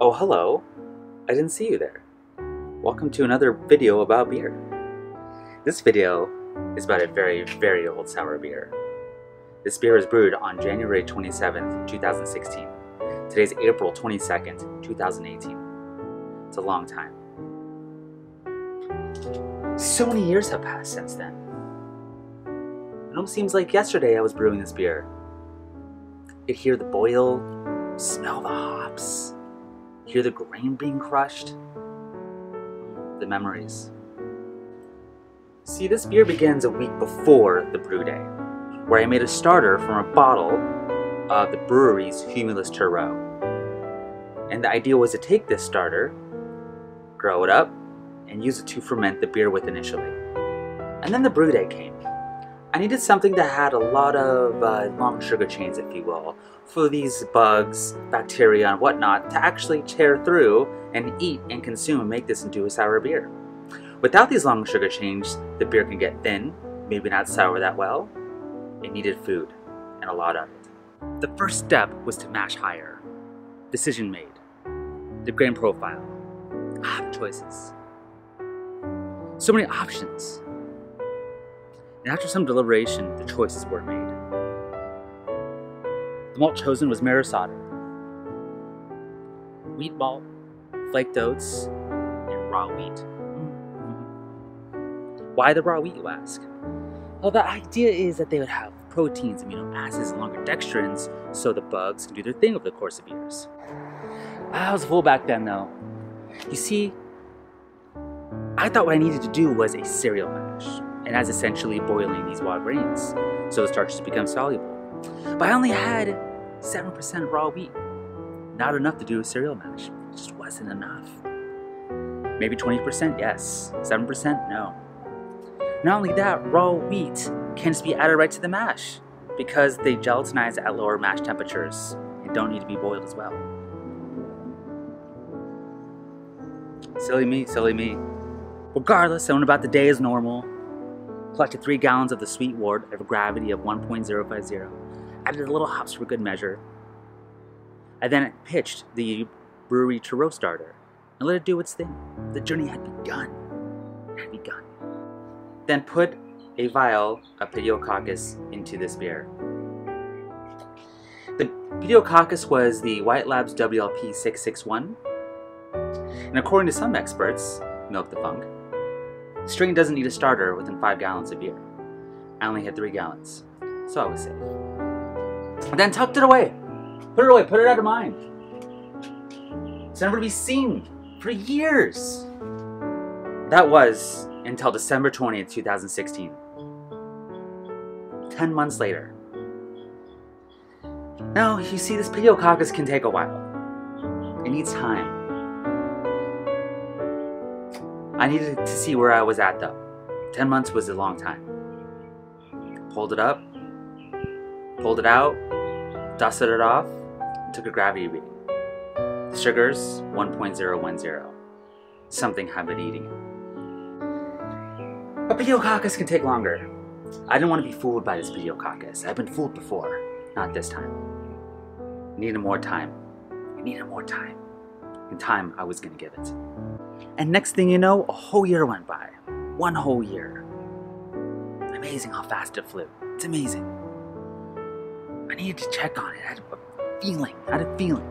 Oh, hello. I didn't see you there. Welcome to another video about beer. This video is about a very, very old sour beer. This beer was brewed on January 27th, 2016. Today's April 22nd, 2018. It's a long time. So many years have passed since then. It almost seems like yesterday I was brewing this beer. You could hear the boil, smell the hops, hear the grain being crushed. The memories. See, this beer begins a week before the brew day, where I made a starter from a bottle of the brewery's Humulus Tureau. And the idea was to take this starter, grow it up, and use it to ferment the beer with initially. And then the brew day came. I needed something that had a lot of long sugar chains, if you will, for these bugs, bacteria, and whatnot to actually tear through and eat and consume and make this into a sour beer. Without these long sugar chains, the beer can get thin, maybe not sour that well. It needed food, and a lot of it. The first step was to mash higher. Decision made. The grain profile. The choices. So many options. And after some deliberation, the choices were made. The malt chosen was Marisada, wheat malt, flaked oats, and raw wheat. Why the raw wheat, you ask? Well, the idea is that they would have proteins, amino acids, and longer dextrins, so the bugs can do their thing over the course of years. I was a fool back then, though. You see, I thought what I needed to do was a cereal mash, and that's essentially boiling these raw grains, so the starches become soluble. But I only had 7% raw wheat. Not enough to do a cereal mash. It just wasn't enough. Maybe 20%, yes. 7%, no. Not only that, raw wheat can just be added right to the mash because they gelatinize at lower mash temperatures and don't need to be boiled as well. Silly me, silly me. Regardless, I went about the day as normal. Collected 3 gallons of the sweet wort of a gravity of 1.050. Added a little hops for good measure. I then pitched the brewery Tureau starter and let it do its thing. The journey had begun. Then put a vial of Pediococcus into this beer. The Pediococcus was the White Labs WLP 661. And according to some experts, milk the funk, the strain doesn't need a starter within 5 gallons of beer. I only had 3 gallons, so I was safe. And then tucked it away. Put it away, put it out of mind. It's never to be seen for years. That was until December 20th, 2016. 10 months later. Now, you see, this Pediococcus can take a while. It needs time. I needed to see where I was at, though. 10 months was a long time. Pulled it up, pulled it out, dusted it off, and took a gravity reading. The sugars, 1.010. Something had been eating it. But Pediococcus can take longer. I didn't want to be fooled by this Pediococcus. I've been fooled before, not this time. I needed more time. And time I was going to give it. And next thing you know, a whole year went by. 1 whole year. Amazing how fast it flew. It's amazing. I needed to check on it. I had a feeling.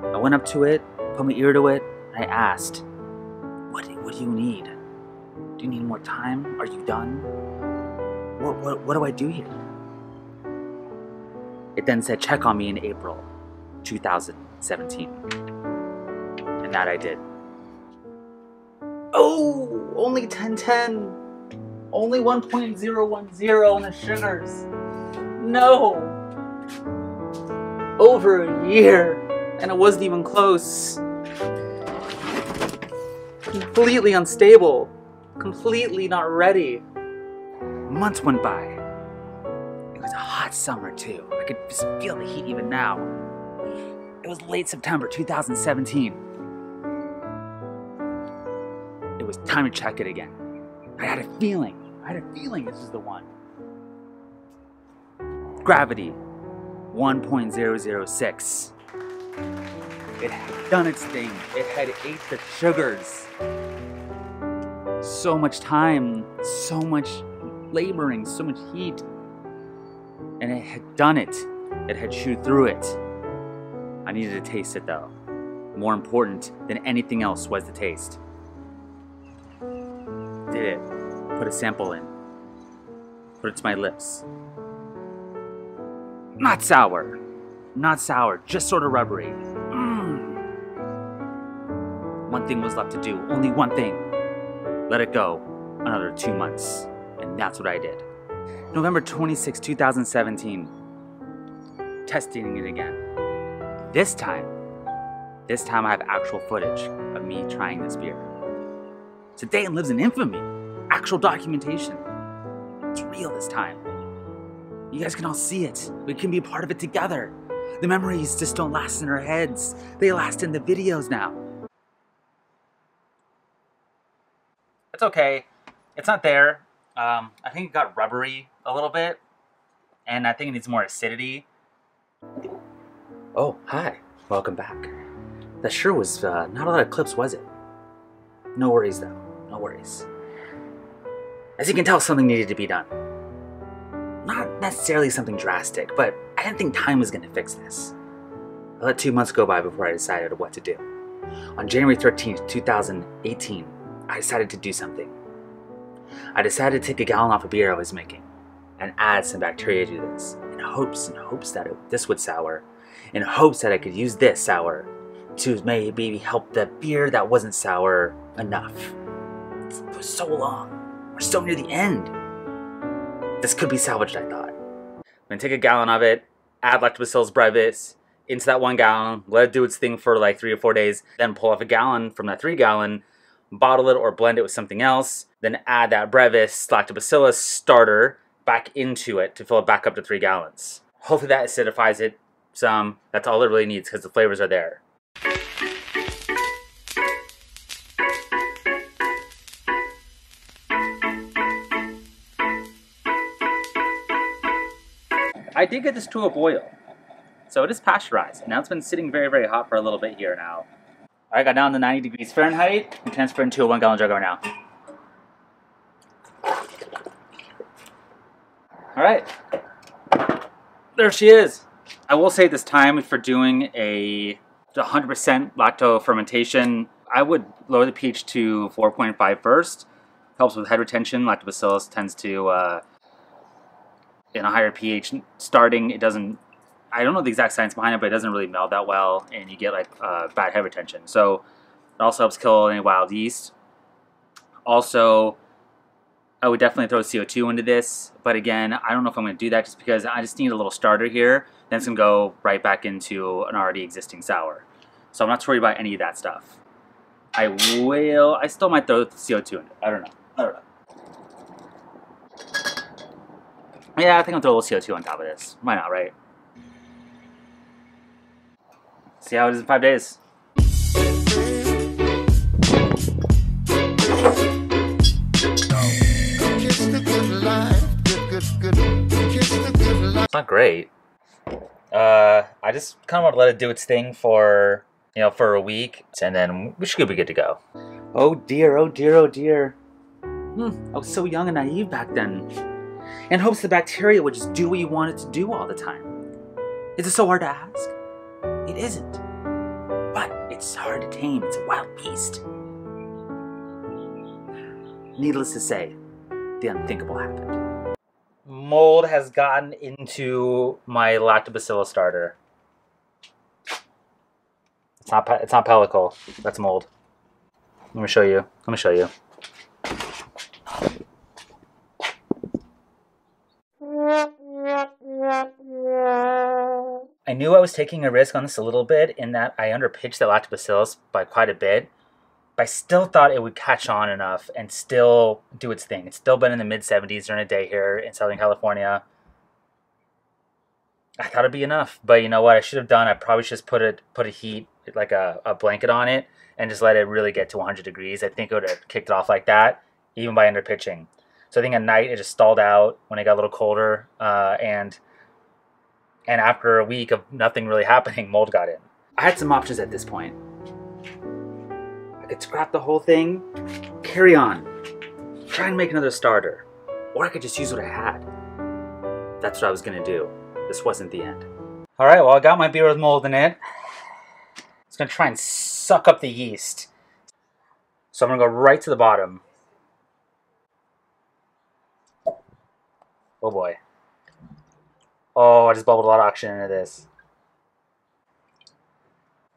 I went up to it, put my ear to it, and I asked, what do you need? Do you need more time? Are you done? What do I do here? It then said, check on me in April 2017. And that I did. Oh, only 1010. Only 1.010 on the sugars. No. Over a year, and it wasn't even close. Completely unstable. Completely not ready. Months went by. It was a hot summer too. I could just feel the heat even now. It was late September 2017. It was time to check it again. I had a feeling this is the one. Gravity, 1.006. It had done its thing. It had ate the sugars. So much time, so much laboring, so much heat. And it had done it. It had chewed through it. I needed to taste it though. More important than anything else was the taste. Did it. Put a sample in. Put it to my lips. Not sour. Not sour, just sort of rubbery. One thing was left to do, only one thing. Let it go another 2 months. And that's what I did. November 26, 2017. Testing it again. This time I have actual footage of me trying this beer. Today it lives in infamy. Actual documentation. It's real this time. You guys can all see it. We can be a part of it together. The memories just don't last in our heads. They last in the videos now. It's okay. It's not there. I think it got rubbery a little bit. And I think it needs more acidity. Oh, hi. Welcome back. That sure was not a lot of clips, was it? No worries though. No worries. As you can tell, something needed to be done. Not necessarily something drastic, but I didn't think time was going to fix this. I let 2 months go by before I decided what to do. On January 13th, 2018, I decided to do something. I decided to take a gallon off a beer I was making and add some bacteria to this in hopes that this would sour, in hopes that I could use this sour to maybe help the beer that wasn't sour enough. It was so long. We're so near the end. This could be salvaged, I thought. I'm gonna take a gallon of it, add Lactobacillus brevis into that 1 gallon, let it do its thing for like 3 or 4 days, then pull off a gallon from that 3 gallon, bottle it or blend it with something else, then add that brevis Lactobacillus starter back into it to fill it back up to 3 gallons. Hopefully that acidifies it some. That's all it really needs because the flavors are there. I did get this to a boil, so it is pasteurized. Now it's been sitting very, very hot for a little bit here now. I got down to 90 degrees Fahrenheit and transferred into a 1 gallon jug right now. All right, there she is. I will say this time for doing a 100% lacto fermentation, I would lower the pH to 4.5 first. Helps with head retention. Lactobacillus tends to, in a higher pH starting, it doesn't, I don't know the exact science behind it, but it doesn't really meld that well, and you get like bad head retention. So it also helps kill any wild yeast. Also, I would definitely throw CO2 into this, but again, I don't know if I'm going to do that just because I just need a little starter here. Then it's going to go right back into an already existing sour. So I'm not too worried about any of that stuff. I still might throw CO2 in it. I don't know. Yeah, I think I'll throw a little CO2 on top of this. Why not, right? See how it is in 5 days. It's not great. I just kind of want to let it do its thing for, for a week, and then we should be good to go. Oh dear, oh dear, oh dear. I was so young and naive back then. In hopes the bacteria would just do what you want it to do all the time. Is it so hard to ask? It isn't. But it's hard to tame. It's a wild beast. Needless to say, the unthinkable happened. Mold has gotten into my Lactobacillus starter. It's not pellicle. That's mold. Let me show you. I knew I was taking a risk on this a little bit in that I underpitched the Lactobacillus by quite a bit, but I still thought it would catch on enough and still do its thing. It's still been in the mid-70s during the day here in Southern California. I thought it'd be enough, but you know what I should have done? I probably should just put a heat, like a blanket on it, and just let it really get to 100 degrees. I think it would have kicked it off like that, even by underpitching. So I think at night it just stalled out when it got a little colder, and after a week of nothing really happening, mold got in. I had some options at this point. I could scrap the whole thing, carry on, try and make another starter, or I could just use what I had. That's what I was gonna do. This wasn't the end. All right, well, I got my beer with mold in it. It's gonna try and suck up the yeast. So I'm gonna go right to the bottom. Oh boy. Oh, I just bubbled a lot of oxygen into this.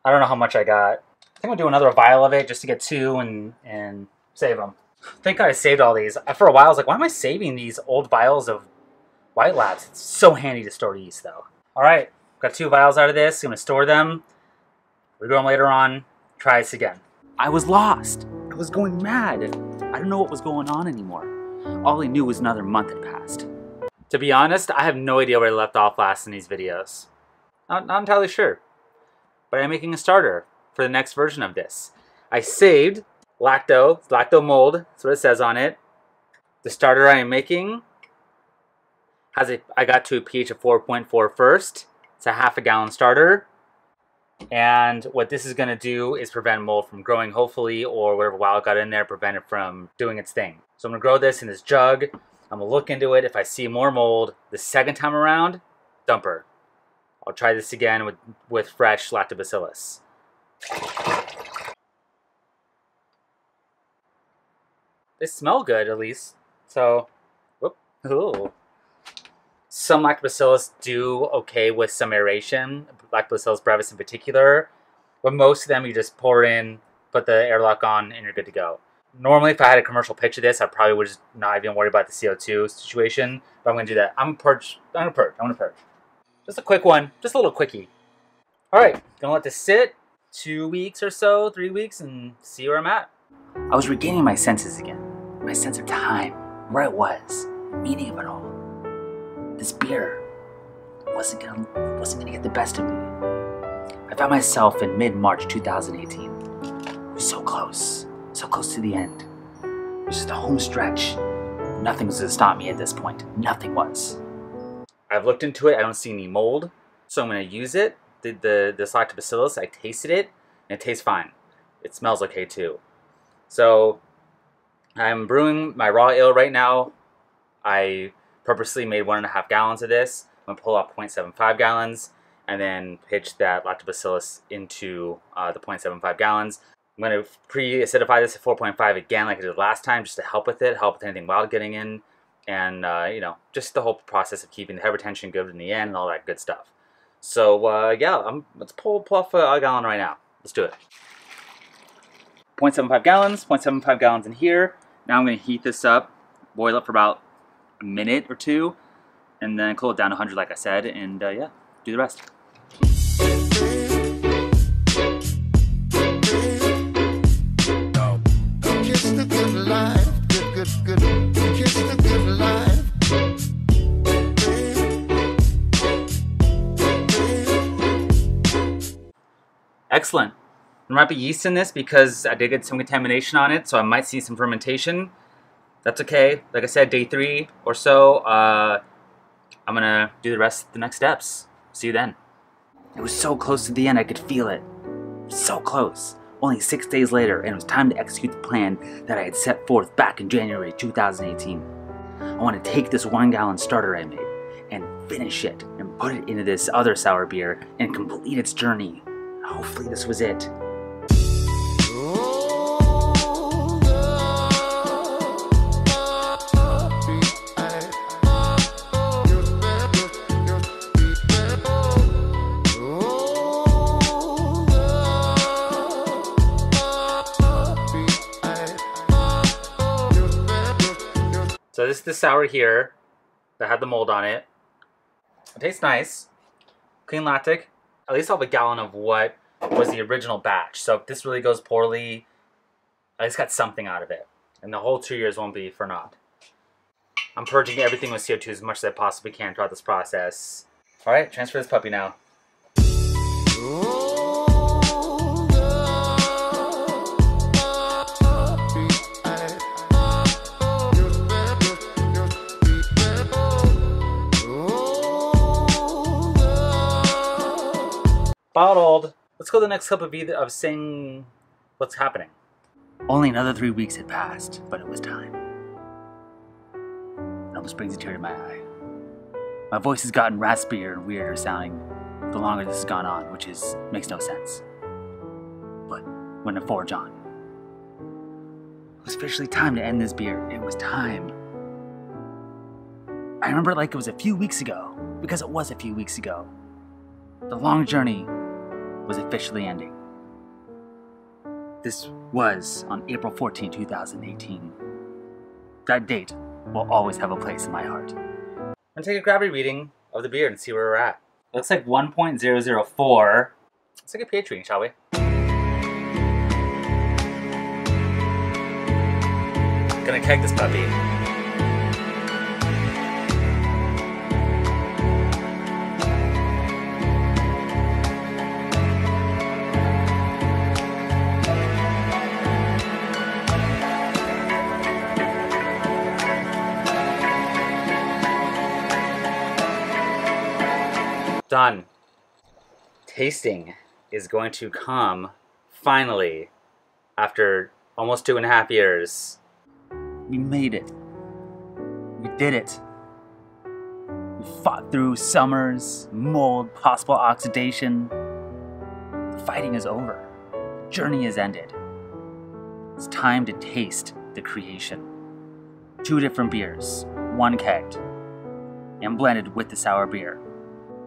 I don't know how much I got. I think I'll do another vial of it just to get 2 and save them. Thank God I saved all these. For a while I was like, why am I saving these old vials of White Labs? It's so handy to store yeast though. All right, got 2 vials out of this. I'm gonna store them. Regrow them later on. Try this again. I was lost. I was going mad. I don't know what was going on anymore. All I knew was another month had passed. To be honest, I have no idea where I left off last in these videos. Not entirely sure. But I'm making a starter for the next version of this. I saved lacto mold, that's what it says on it. The starter I am making I got to a pH of 4.4 first. It's a half a gallon starter. And what this is going to do is prevent mold from growing, hopefully, or whatever wild got in there, prevent it from doing its thing. So I'm going to grow this in this jug. I'm going to look into it. If I see more mold the second time around, dumper. I'll try this again with fresh lactobacillus. They smell good, at least. So, whoop, ooh. Some lactobacillus do okay with some aeration, lactobacillus brevis in particular, but most of them you just pour in, put the airlock on, and you're good to go. Normally, if I had a commercial pitch of this, I probably would just not even worry about the CO2 situation, but I'm going to do that. I'm going to purge. Just a quick one, just a little quickie. All right, gonna let this sit 2 weeks or so, 3 weeks, and see where I'm at. I was regaining my senses again, my sense of time, where I was, the meaning of it all. This beer wasn't gonna get the best of me. I found myself in mid-March 2018. It was so close to the end. It was just a home stretch. Nothing was gonna stop me at this point. Nothing was. I've looked into it. I don't see any mold, so I'm gonna use it. This lactobacillus, I tasted it, and it tastes fine. It smells okay too. So I'm brewing my raw ale right now. I purposely made 1.5 gallons of this. I'm gonna pull off 0.75 gallons and then pitch that lactobacillus into the 0.75 gallons. I'm gonna pre-acidify this at 4.5 again like I did last time, just to help with anything wild getting in, and you know, just the whole process of keeping the head retention good in the end and all that good stuff. So yeah, let's pull off a gallon right now. Let's do it. 0.75 gallons in here. Now I'm gonna heat this up, boil it for about a minute or 2, and then cool it down to 100 like I said, and yeah, do the rest. Excellent. There might be yeast in this because I did get some contamination on it, so I might see some fermentation. That's okay. Like I said, day 3 or so, I'm gonna do the rest of the next steps. See you then. It was so close to the end, I could feel it. So close. Only 6 days later, and it was time to execute the plan that I had set forth back in January 2018. I want to take this 1 gallon starter I made and finish it and put it into this other sour beer and complete its journey. Hopefully this was it. So this is the sour here that had the mold on it. It tastes nice. Clean lactic. At least I'll have a gallon of what was the original batch. So if this really goes poorly, I just got something out of it. And the whole 2 years won't be for naught. I'm purging everything with CO2 as much as I possibly can throughout this process. Alright, transfer this puppy now. Bottled. Let's go the next cup of saying what's happening. Only another 3 weeks had passed, but it was time. It almost brings a tear to my eye. My voice has gotten raspier and weirder sounding the longer this has gone on, which makes no sense. But when to forge on. It was officially time to end this beer. It was time. I remember it like it was a few weeks ago, because it was a few weeks ago. The long journey was officially ending. This was on April 14, 2018. That date will always have a place in my heart. I'm gonna take a gravity reading of the beer and see where we're at. It looks like 1.004. Let's take a pH reading, shall we? Gonna keg this puppy. Done. Tasting is going to come finally after almost 2.5 years. We made it. We did it. We fought through summers, mold, possible oxidation. The fighting is over. The journey is ended. It's time to taste the creation. 2 different beers, 1 kegged, and blended with the sour beer.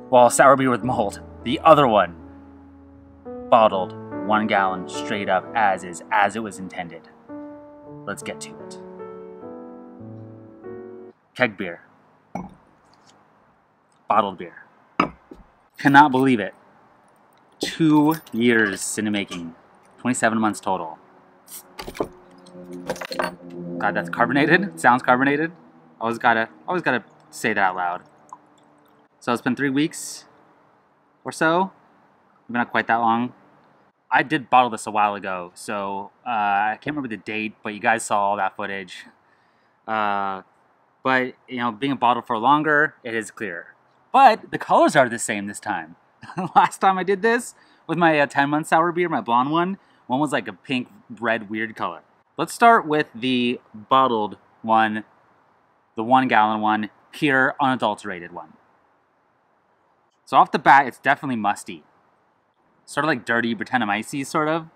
Well, sour beer with mold. The other one, bottled 1 gallon straight up as is, as it was intended. Let's get to it. Keg beer. Bottled beer. Cannot believe it. 2 years in the making. 27 months total. God, that's carbonated. It sounds carbonated. Always gotta say that out loud. So it's been 3 weeks or so. Maybe not quite that long. I did bottle this a while ago, so I can't remember the date, but you guys saw all that footage. But, you know, being bottled for longer, it is clear. But the colors are the same this time. Last time I did this with my 10-month sour beer, my blonde one was like a pink, red, weird color. Let's start with the bottled one, the 1 gallon one, pure, unadulterated one. So off the bat, it's definitely musty. Sort of like dirty Brettanomyces, sort of.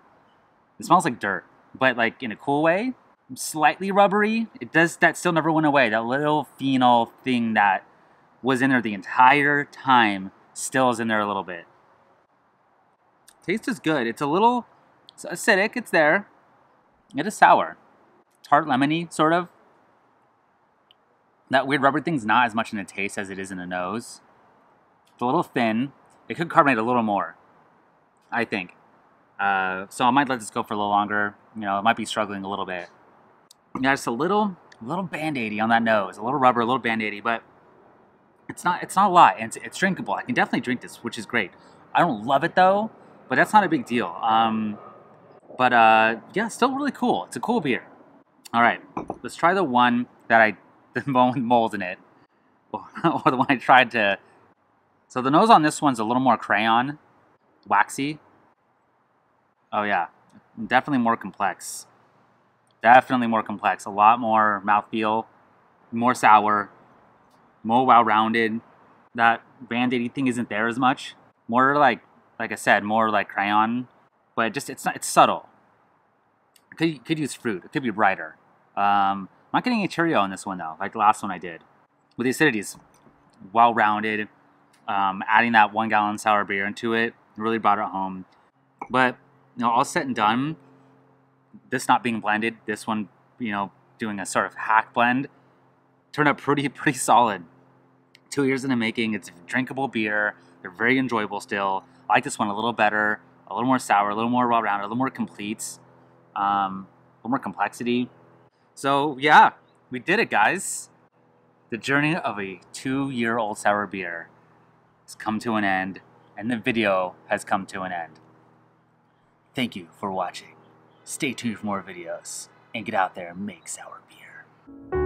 It smells like dirt, but like in a cool way. Slightly rubbery. That still never went away. That little phenol thing that was in there the entire time still is in there a little bit. Taste is good. It's acidic, it's there. It is sour. Tart lemony, sort of. That weird rubber thing's not as much in the taste as it is in the nose. It's a little thin. It could carbonate a little more, I think. So I might let this go for a little longer. You know, it might be struggling a little bit. Yeah, just a little band-aidy on that nose. A little rubber, a little band-aidy, but it's not a lot. And it's drinkable. I can definitely drink this, which is great. I don't love it though, but that's not a big deal. Yeah, still really cool. It's a cool beer. All right, let's try the one that the one with mold in it, or the one I tried to. So the nose on this one's a little more crayon, waxy. Oh yeah, definitely more complex. Definitely more complex. A lot more mouthfeel, more sour, more well-rounded. That band-aidy thing isn't there as much. More like I said, more like crayon. But it's subtle. It could use fruit. It could be brighter. I'm not getting any Cheerio on this one though, like the last one I did. With the acidity, it's well-rounded. Adding that 1 gallon sour beer into it really brought it home. But you know, all said and done, this not being blended, this one, you know, doing a sort of hack blend, turned out pretty solid. 2 years in the making. It's a drinkable beer. They're very enjoyable still. I like this one a little better, a little more sour, a little more well-rounded, a little more complete, a little more complexity. So yeah, we did it, guys. The journey of a 2-year-old sour beer has come to an end, and the video has come to an end. Thank you for watching. Stay tuned for more videos, and get out there and make sour beer.